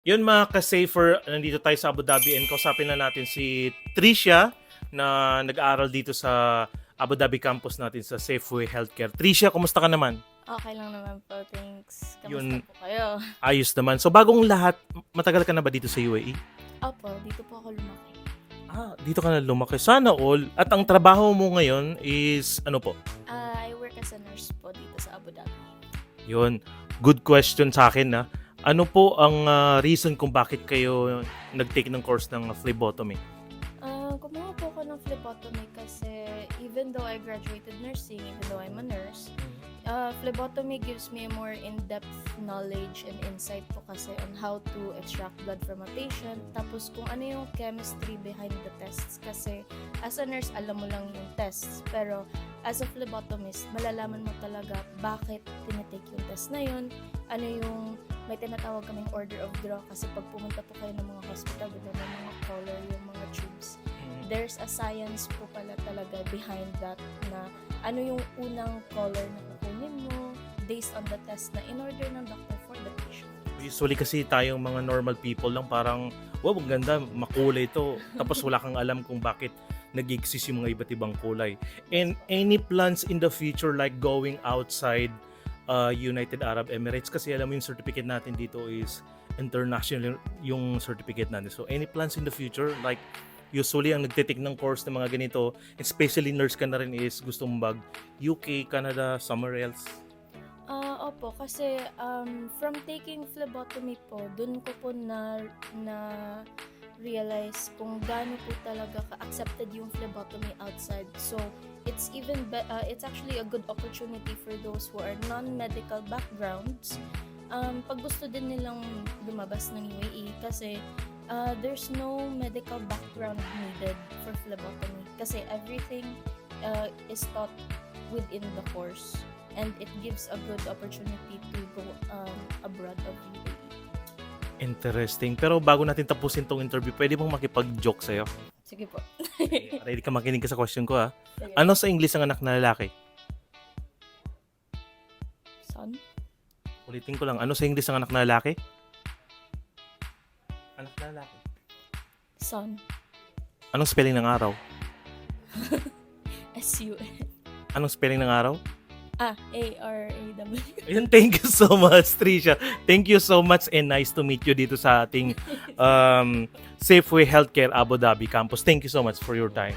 Yun mga ka-safer, nandito tayo sa Abu Dhabi and kausapin na natin si Tricia na nag-aaral dito sa Abu Dhabi campus natin sa Safeway Healthcare. Tricia, kumusta ka naman? Okay lang naman po, thanks. Kamusta Yun. po kayo? Ayos naman. So bagong lahat, matagal ka na ba dito sa UAE? Opo, dito po ako lumaki. Dito ka na lumaki. Sana all. At ang trabaho mo ngayon is ano po? I work as a nurse po dito sa Abu Dhabi. Yun. Good question sa akin na. Ano po ang reason kung bakit kayo nag-take ng course ng phlebotomy? Kumuha po ako ng phlebotomy kasi even though I graduated nursing, even though I'm a nurse, phlebotomy gives me a more in-depth knowledge and insight po kasi on how to extract blood from a patient. Tapos kung ano yung chemistry behind the tests kasi as a nurse, alam mo lang yung tests. Pero as a phlebotomist, malalaman mo talaga bakit tinitake yung test na yun, ano yung may tinatawag kaming order of draw kasi pag pumunta po kayo ng mga hospital, diba may mga color yung mga tubes. There's a science po pala talaga behind that na ano yung unang color na kukunin mo based on the test na in-order ng doctor for the patient. Usually kasi tayong mga normal people lang parang, wow, ang ganda, makulay ito. Tapos wala kang alam kung bakit nag-exist yung mga iba't ibang kulay. And any plans in the future like going outside United Arab Emirates? Kasi alam mo yung certificate natin dito is international yung certificate natin. So any plans in the future like usually ang nagtitik ng course ng mga ganito, especially nurse ka na rin is gusto mong mag UK, Canada, somewhere else? Opo, kasi from taking phlebotomy po, dun ko po na realize kung gaano po talaga ka-accepted yung phlebotomy outside. So, it's actually a good opportunity for those who are non-medical backgrounds. Pag gusto din nilang lumabas ng UAE kasi there's no medical background needed for phlebotomy kasi everything is taught within the course and it gives a good opportunity to go abroad of UAE. Interesting. Pero bago natin tapusin tong interview, pwede bang makipag-joke sa'yo? Sige po. Ready ka makinig ka sa question ko, ha? Sige. Ano sa English ang anak na lalaki? Son? Ulitin ko lang. Ano sa English ang anak na lalaki? Anak na lalaki. Son. Anong spelling ng araw? S-U-N. Anong spelling ng araw? A-R-A-W. Ayun, thank you so much, Tricia. Thank you so much and nice to meet you dito sa ating Safeway Healthcare Abu Dhabi campus. Thank you so much for your time.